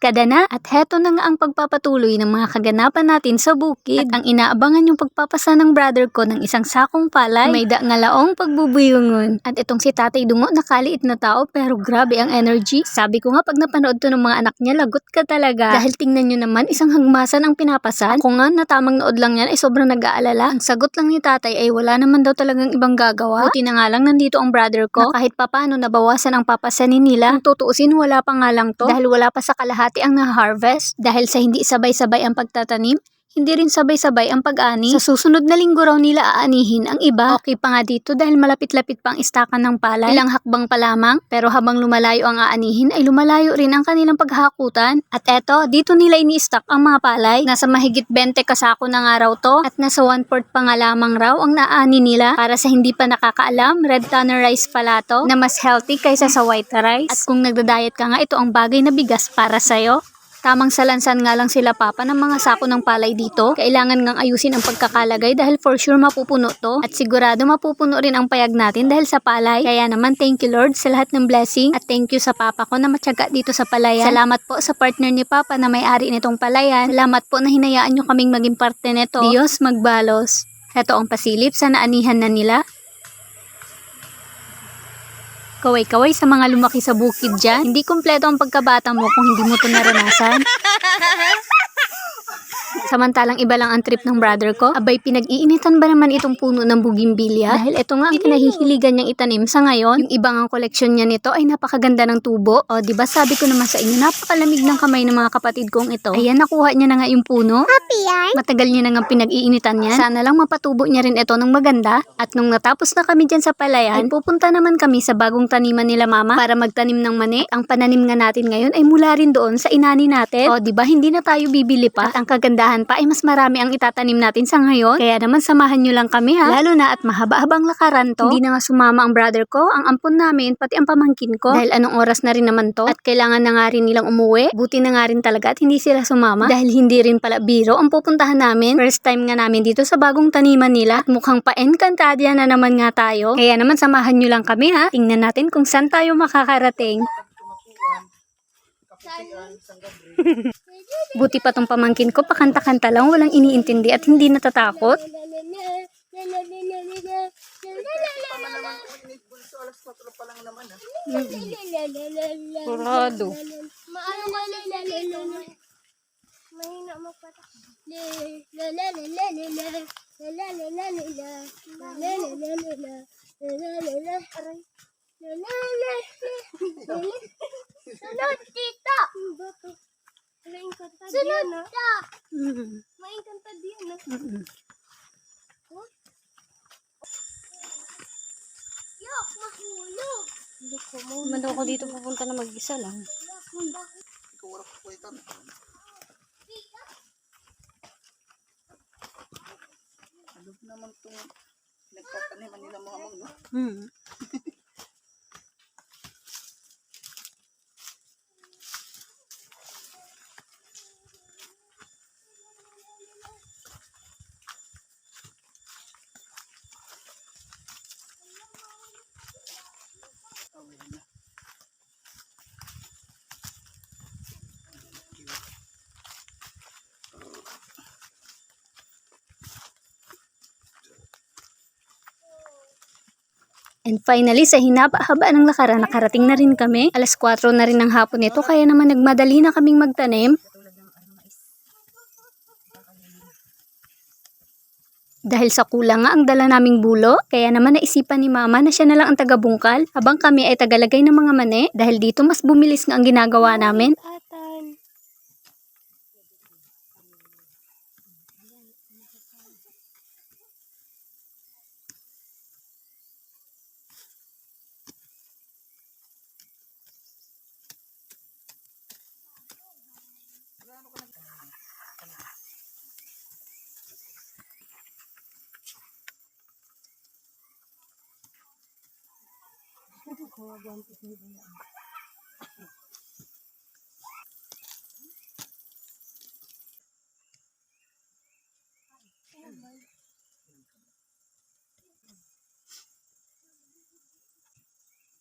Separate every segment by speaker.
Speaker 1: Kada na at heto na nga ang pagpapatuloy ng mga kaganapan natin sa bukid. At ang inaabangan yung pagpapasa ng brother ko ng isang sakong palay may ngalaong pagbubuyungon. At itong si Tatay Dungo nakaliit na tao pero grabe ang energy. Sabi ko nga pag napanood to ng mga anak niya lagot ka talaga. Dahil tingnan nyo naman isang hagmasan ang pinapasan. Ako nga na tamang nood lang yan ay sobrang nag-aalala. Ang sagot lang ni Tatay ay wala naman daw talagang ibang gagawa. Buti na nga lang nandito ang brother ko na kahit papano nabawasan ang papasanin nila. Kung tutuusin wala pa nga lang to dahil wala pa sa kalahati ang na-harvest dahil sa hindi sabay-sabay ang pagtatanim, hindi rin sabay-sabay ang pag-ani. Sa susunod na linggo raw nila aanihin ang iba. Okay pa nga dito dahil malapit-lapit pa ang istakan ng palay. Ilang hakbang pa lamang, pero habang lumalayo ang aanihin ay lumalayo rin ang kanilang paghahakutan. At eto, dito nila ini-stack ang mga palay. Nasa mahigit 20 kasako na nga raw to at nasa 1/4 pa nga lamang raw ang naani nila. Para sa hindi pa nakakaalam, red tanner rice pala to na mas healthy kaysa sa white rice. At kung nagda-diet ka nga, ito ang bagay na bigas para sa'yo. Tamang salansan nga lang sila papa ng mga sako ng palay dito. Kailangan ngang ayusin ang pagkakalagay dahil for sure mapupuno to. At sigurado mapupuno rin ang payag natin dahil sa palay. Kaya naman thank you Lord sa lahat ng blessing. At thank you sa papa ko na matyaga dito sa palayan. Salamat po sa partner ni papa na may-ari nitong palayan. Salamat po na hinayaan nyo kaming maging parte nito. Diyos magbalos. Ito ang pasilip sa naanihan na nila. Kaway-kaway sa mga lumaki sa bukid dyan. Hindi kumpleto ang pagkabata mo kung hindi mo ito naranasan. Samantalang iba lang ang trip ng brother ko. Abay, pinag-iinitan ba naman itong puno ng bugimbilya? Dahil ito nga ang kinahihiligan niyang itanim sa ngayon. Yung ibang ang koleksyon niya nito ay napakaganda ng tubo. O, diba sabi ko naman sa inyo, napakalamig ng kamay ng mga kapatid kong ito. Ayan, nakuha niya na nga yung puno.
Speaker 2: Happy yan?
Speaker 1: Matagal niya na nga pinag-iinitan yan. Sana lang mapatubo niya rin ito ng maganda. At nung natapos na kami dyan sa palayan, ay pupunta naman kami sa bagong taniman nila mama para magtanim ng mani. Ang pananim nga natin ngayon ay mula rin doon sa inani natin. O, diba hindi na tayo bibili pa. At ang kagandahan pa ay mas marami ang itatanim natin sa ngayon. Kaya naman samahan nyo lang kami ha. Lalo na at mahaba-habang lakaran to. Hindi na nga sumama ang brother ko, ang ampon namin, pati ang pamangkin ko. Dahil anong oras na rin naman to. At kailangan na nga rin nilang umuwi. Buti na nga rin talaga at hindi sila sumama. Dahil hindi rin pala biro ang pupuntahan namin. First time nga namin dito sa bagong taniman nila. At mukhang pa-encantadya na naman nga tayo. Kaya naman samahan nyo lang kami ha. Tingnan natin kung saan tayo makakarating. Buti pa tong pamangkin ko, pakanta-kanta lang, walang iniintindi at hindi natatakot. Kurado.
Speaker 2: Mahina magpatak. Sunod, tita! Sunod ka! Mainkantad yan. Yok, mahulog!
Speaker 1: Mando ko dito pupunta na mag-isa lang.
Speaker 3: Ikaw wala ko ito. Ano naman itong nagtataniman nila mga mag, no?
Speaker 1: And finally, sa hinaba-haba ng lakaran, nakarating na rin kami. 4:00 na rin ng hapon nito, kaya naman nagmadali na kaming magtanim. Dahil sa kulang nga ang dala naming bulo, kaya naman naisipan ni mama na siya na lang ang taga-bungkal, habang kami ay tagalagay ng mga mani, dahil dito mas bumilis nga ang ginagawa namin.
Speaker 2: Atan.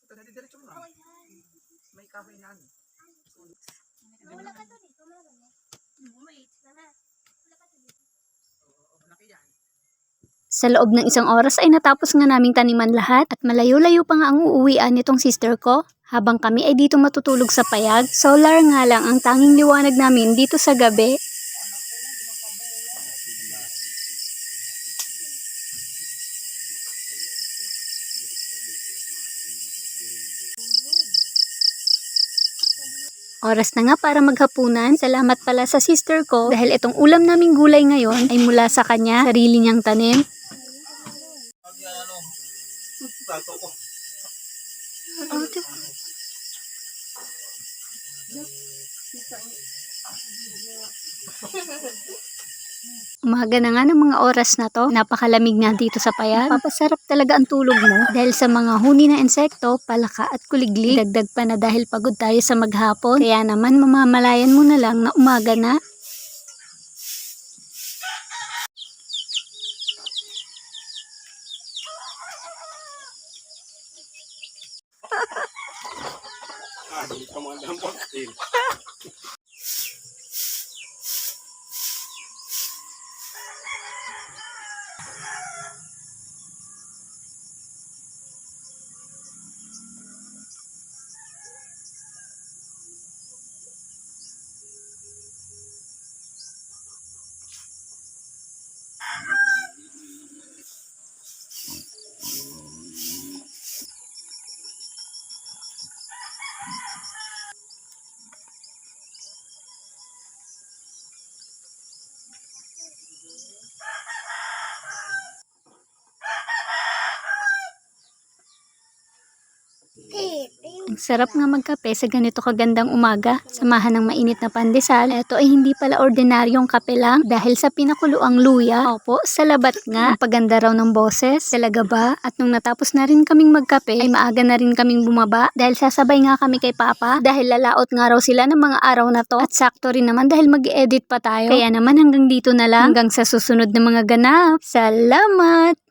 Speaker 3: Ito na diretso mo na. May kahoy na.
Speaker 2: Wala ka
Speaker 1: Sa loob ng 1 oras ay natapos nga naming taniman lahat at malayo-layo pa nga ang uuwian nitong sister ko. Habang kami ay dito matutulog sa payag, solar nga lang ang tanging liwanag namin dito sa gabi. Oras na nga para maghapunan. Salamat pala sa sister ko dahil itong ulam naming gulay ngayon ay mula sa kanya, sarili niyang tanim. Umaga na nga ng mga oras na to. Napakalamig nga dito sa payag. Papasarap talaga ang tulog mo dahil sa mga huni na insekto, palaka at kuliglig. Dagdag pa na dahil pagod tayo sa maghapon. Kaya naman mamamalayan mo na lang na umaga na. Ang sarap nga magkape sa ganito kagandang umaga. Samahan ng mainit na pandesal. Ito ay hindi pala ordinaryong kape lang dahil sa pinakuluang luya. Opo, sa labat nga. Ang paganda raw ng boses. Talaga ba? At nung natapos na rin kaming magkape, ay maaga na rin kaming bumaba dahil sasabay nga kami kay Papa dahil lalaot nga raw sila ng mga araw na to. At sakto rin naman dahil mag-edit pa tayo. Kaya naman hanggang dito na lang. Hanggang sa susunod na mga ganap. Salamat!